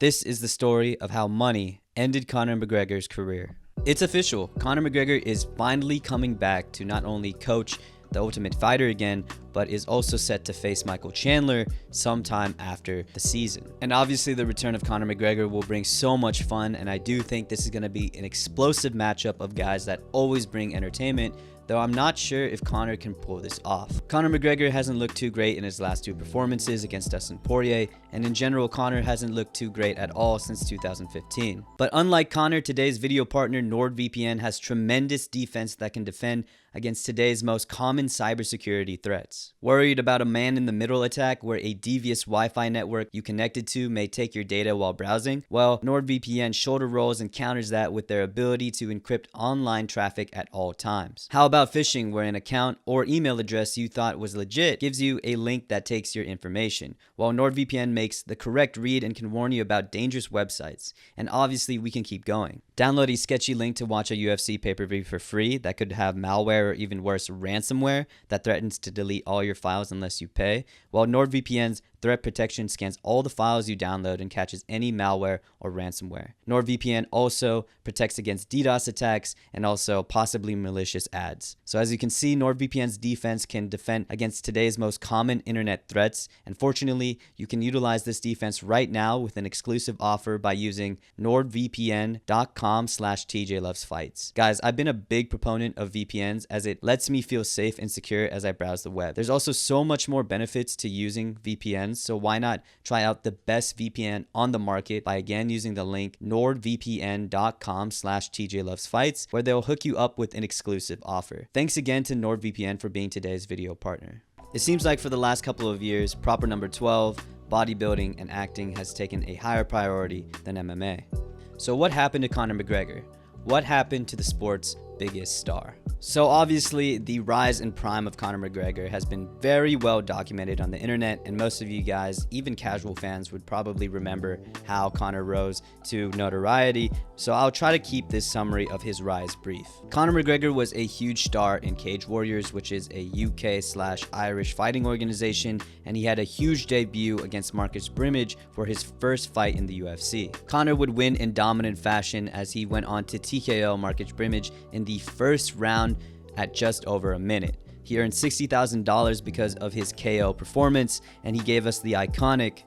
This is the story of how money ended Conor McGregor's career. It's official. Conor McGregor is finally coming back to not only coach The Ultimate Fighter again, but is also set to face Michael Chandler sometime after the season. And obviously the return of Conor McGregor will bring so much fun, and I do think this is going to be an explosive matchup of guys that always bring entertainment, though I'm not sure if Conor can pull this off. Conor McGregor hasn't looked too great in his last two performances against Dustin Poirier, and in general Conor hasn't looked too great at all since 2015. But unlike Conor, today's video partner NordVPN has tremendous defense that can defend against today's most common cybersecurity threats. Worried about a man-in-the-middle attack where a devious Wi-Fi network you connected to may take your data while browsing? Well, NordVPN shoulder rolls and counters that with their ability to encrypt online traffic at all times. How about phishing, where an account or email address you thought was legit gives you a link that takes your information? Well, NordVPN makes the correct read and can warn you about dangerous websites. And obviously, we can keep going. Download a sketchy link to watch a UFC pay-per-view for free that could have malware or even worse, ransomware that threatens to delete all your files unless you pay, while NordVPN's threat protection scans all the files you download and catches any malware or ransomware. NordVPN also protects against DDoS attacks and also possibly malicious ads. So as you can see, NordVPN's defense can defend against today's most common internet threats, and fortunately, you can utilize this defense right now with an exclusive offer by using nordvpn.com/TJLovesFights. Guys, I've been a big proponent of VPNs as it lets me feel safe and secure as I browse the web. There's also so much more benefits to using VPNs, so why not try out the best VPN on the market by again using the link nordvpn.com/TJLovesFights, where they'll hook you up with an exclusive offer. Thanks again to NordVPN for being today's video partner. It seems like for the last couple of years, proper number 12, bodybuilding and acting has taken a higher priority than MMA. So what happened to Conor McGregor? What happened to the sport's biggest star? So obviously the rise and prime of Conor McGregor has been very well documented on the internet, and most of you guys, even casual fans, would probably remember how Conor rose to notoriety, so I'll try to keep this summary of his rise brief. Conor McGregor was a huge star in Cage Warriors, which is a UK/Irish fighting organization, and he had a huge debut against Marcus Brimage for his first fight in the UFC. Conor would win in dominant fashion as he went on to TKO Marcus Brimage in the first round at just over a minute. He earned $60,000 because of his KO performance, and he gave us the iconic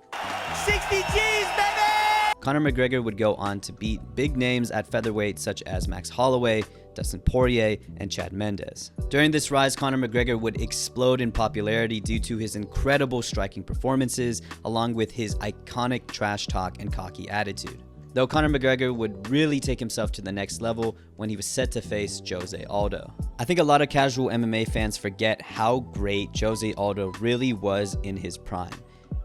60 G's, baby! Conor McGregor would go on to beat big names at featherweight such as Max Holloway, Dustin Poirier, and Chad Mendes. During this rise, Conor McGregor would explode in popularity due to his incredible striking performances, along with his iconic trash talk and cocky attitude. Though Conor McGregor would really take himself to the next level when he was set to face Jose Aldo. I think a lot of casual MMA fans forget how great Jose Aldo really was in his prime.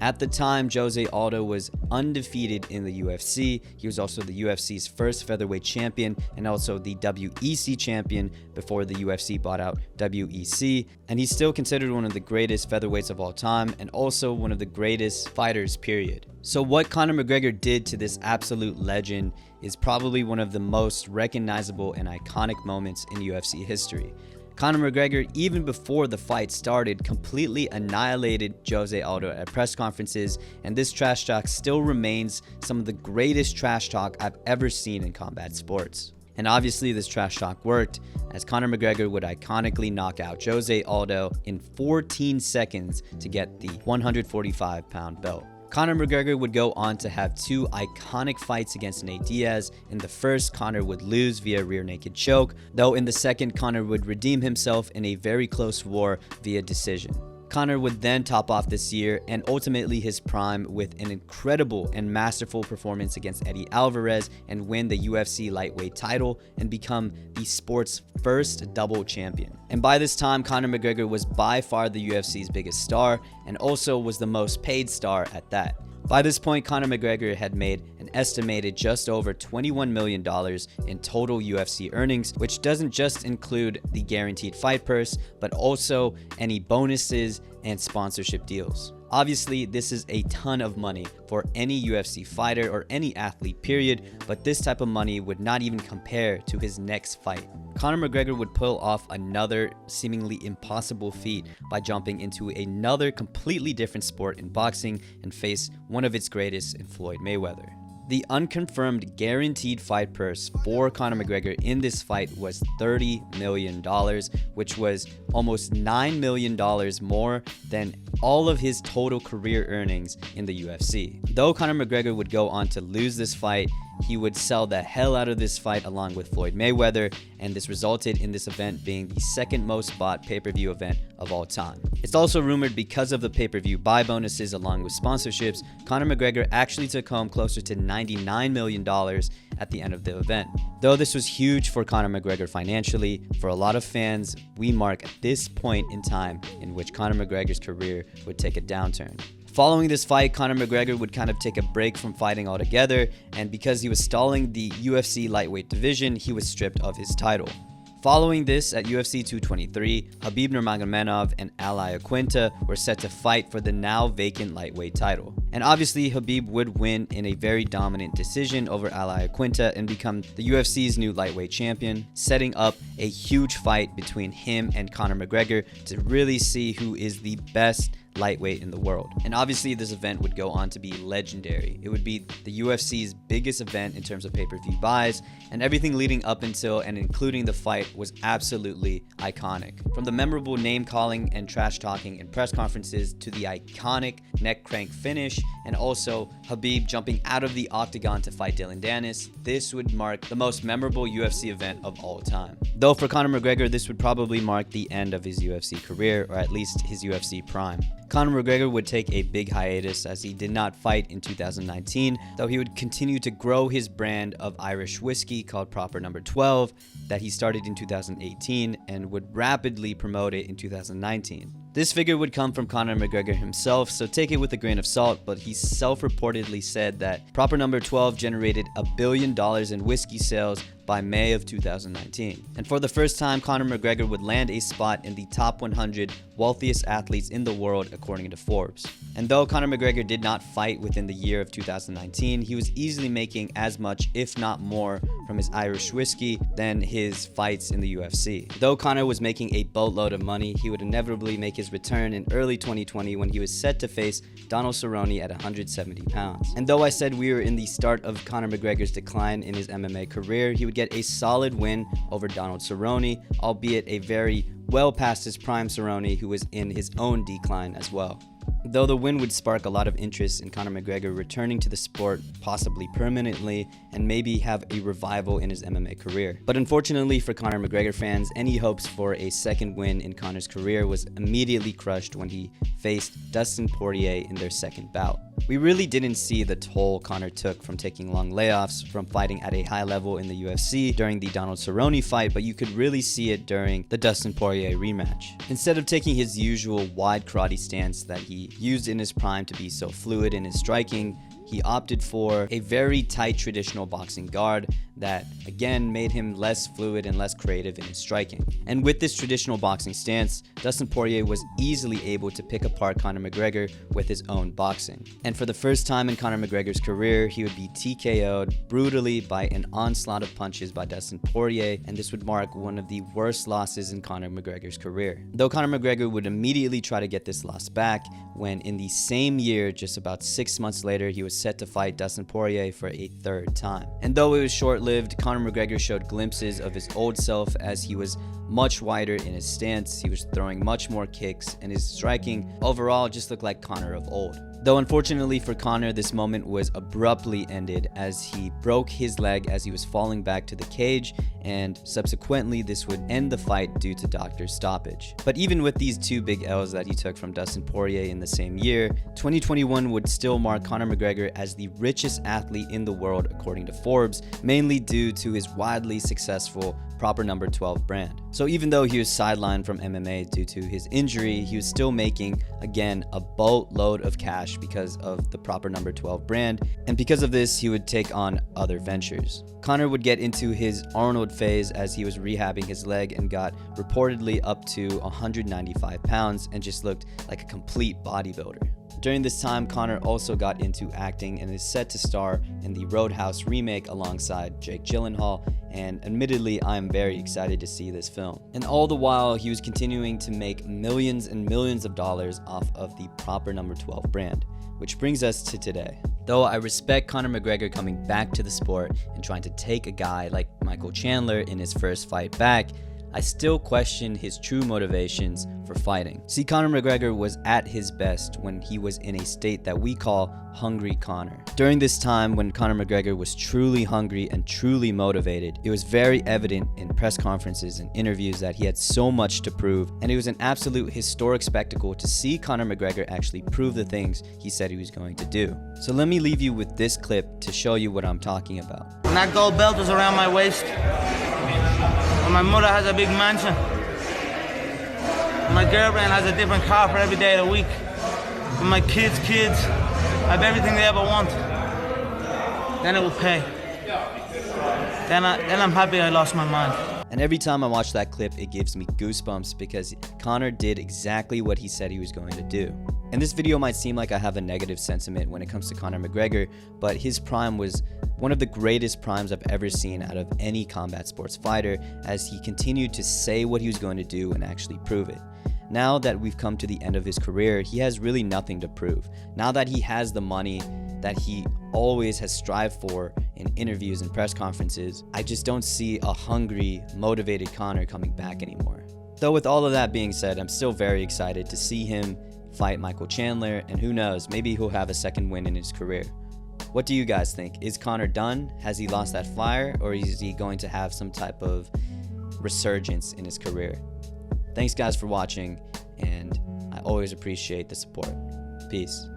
At the time, Jose Aldo was undefeated in the UFC. He was also the UFC's first featherweight champion and also the WEC champion before the UFC bought out WEC. And he's still considered one of the greatest featherweights of all time and also one of the greatest fighters, period. So what Conor McGregor did to this absolute legend is probably one of the most recognizable and iconic moments in UFC history. Conor McGregor, even before the fight started, completely annihilated Jose Aldo at press conferences, and this trash talk still remains some of the greatest trash talk I've ever seen in combat sports. And obviously this trash talk worked, as Conor McGregor would iconically knock out Jose Aldo in 14 seconds to get the 145-pound belt. Conor McGregor would go on to have two iconic fights against Nate Diaz. In the first, Conor would lose via rear naked choke, though in the second, Conor would redeem himself in a very close war via decision. Conor would then top off this year and ultimately his prime with an incredible and masterful performance against Eddie Alvarez and win the UFC lightweight title and become the sport's first double champion. And by this time, Conor McGregor was by far the UFC's biggest star and also was the most paid star at that. By this point, Conor McGregor had made an estimated just over $21 million in total UFC earnings, which doesn't just include the guaranteed fight purse, but also any bonuses and sponsorship deals. Obviously, this is a ton of money for any UFC fighter or any athlete, period, but this type of money would not even compare to his next fight. Conor McGregor would pull off another seemingly impossible feat by jumping into another completely different sport in boxing and face one of its greatest in Floyd Mayweather. The unconfirmed guaranteed fight purse for Conor McGregor in this fight was $30 million, which was almost $9 million more than all of his total career earnings in the UFC. Though Conor McGregor would go on to lose this fight, he would sell the hell out of this fight along with Floyd Mayweather, and this resulted in this event being the second most bought pay-per-view event of all time. It's also rumored because of the pay-per-view buy bonuses along with sponsorships, Conor McGregor actually took home closer to $99 million at the end of the event. Though this was huge for Conor McGregor financially, for a lot of fans, we mark this point in time in which Conor McGregor's career would take a downturn. Following this fight, Conor McGregor would kind of take a break from fighting altogether, and because he was stalling the UFC lightweight division, he was stripped of his title. Following this, at UFC 223, Khabib Nurmagomedov and Al Iaquinta were set to fight for the now vacant lightweight title. And obviously, Khabib would win in a very dominant decision over Al Iaquinta and become the UFC's new lightweight champion, setting up a huge fight between him and Conor McGregor to really see who is the best lightweight in the world. And obviously this event would go on to be legendary. It would be the UFC's biggest event in terms of pay-per-view buys, and everything leading up until and including the fight was absolutely iconic. From the memorable name calling and trash talking in press conferences to the iconic neck crank finish, and also Khabib jumping out of the octagon to fight Dillon Danis, this would mark the most memorable UFC event of all time. Though for Conor McGregor, this would probably mark the end of his UFC career, or at least his UFC prime. Conor McGregor would take a big hiatus as he did not fight in 2019, though he would continue to grow his brand of Irish whiskey called Proper No. 12 that he started in 2018 and would rapidly promote it in 2019. This figure would come from Conor McGregor himself, so take it with a grain of salt, but he self-reportedly said that Proper No. 12 generated $1 billion in whiskey sales by May of 2019. And for the first time, Conor McGregor would land a spot in the top 100 wealthiest athletes in the world according to Forbes. And though Conor McGregor did not fight within the year of 2019, he was easily making as much, if not more, from his Irish whiskey than his fights in the UFC. Though Conor was making a boatload of money, he would inevitably make his return in early 2020 when he was set to face Donald Cerrone at 170 pounds. And though I said we were in the start of Conor McGregor's decline in his MMA career, he would get a solid win over Donald Cerrone, albeit a very well past his prime Cerrone, who was in his own decline as well. Though the win would spark a lot of interest in Conor McGregor returning to the sport, possibly permanently, and maybe have a revival in his MMA career. But unfortunately for Conor McGregor fans, any hopes for a second win in Conor's career was immediately crushed when he faced Dustin Poirier in their second bout. We really didn't see the toll Conor took from taking long layoffs from fighting at a high level in the UFC during the Donald Cerrone fight, but you could really see it during the Dustin Poirier rematch. Instead of taking his usual wide karate stance that he used in his prime to be so fluid in his striking, he opted for a very tight traditional boxing guard that again made him less fluid and less creative in his striking. And with this traditional boxing stance, Dustin Poirier was easily able to pick apart Conor McGregor with his own boxing. And for the first time in Conor McGregor's career, he would be TKO'd brutally by an onslaught of punches by Dustin Poirier, and this would mark one of the worst losses in Conor McGregor's career. Though Conor McGregor would immediately try to get this loss back when in the same year, just about 6 months later, he was set to fight Dustin Poirier for a third time. And though it was short-lived, Conor McGregor showed glimpses of his old self as he was much wider in his stance, he was throwing much more kicks, and his striking overall just looked like Conor of old. Though unfortunately for Conor, this moment was abruptly ended as he broke his leg as he was falling back to the cage, and subsequently this would end the fight due to doctor's stoppage. But even with these two big L's that he took from Dustin Poirier in the same year, 2021 would still mark Conor McGregor as the richest athlete in the world according to Forbes, mainly due to his widely successful Proper No. 12 brand. So even though he was sidelined from MMA due to his injury, he was still making, again, a boatload of cash because of the Proper No. 12 brand, and because of this, he would take on other ventures. Conor would get into his Arnold phase as he was rehabbing his leg and got reportedly up to 195 pounds and just looked like a complete bodybuilder. During this time, Conor also got into acting and is set to star in the Roadhouse remake alongside Jake Gyllenhaal, and admittedly, I am very excited to see this film. And all the while, he was continuing to make millions and millions of dollars off of the Proper No. 12 brand. Which brings us to today. Though I respect Conor McGregor coming back to the sport and trying to take a guy like Michael Chandler in his first fight back, I still question his true motivations for fighting. See, Conor McGregor was at his best when he was in a state that we call hungry Conor. During this time when Conor McGregor was truly hungry and truly motivated, it was very evident in press conferences and interviews that he had so much to prove, and it was an absolute historic spectacle to see Conor McGregor actually prove the things he said he was going to do. So let me leave you with this clip to show you what I'm talking about. When that gold belt was around my waist, when my mother has a big mansion, when my girlfriend has a different car for every day of the week, when my kids have everything they ever want, then it will pay. Then I'm happy I lost my mind. And every time I watch that clip, it gives me goosebumps because Conor did exactly what he said he was going to do. And this video might seem like I have a negative sentiment when it comes to Conor McGregor, but his prime was one of the greatest primes I've ever seen out of any combat sports fighter, as he continued to say what he was going to do and actually prove it. Now that we've come to the end of his career, he has really nothing to prove. Now that he has the money that he always has strived for in interviews and press conferences, I just don't see a hungry, motivated Conor coming back anymore. Though with all of that being said, I'm still very excited to see him fight Michael Chandler, and who knows, maybe he'll have a second win in his career. What do you guys think? Is Conor done? Has he lost that fire, or is he going to have some type of resurgence in his career? Thanks guys for watching, and I always appreciate the support. Peace.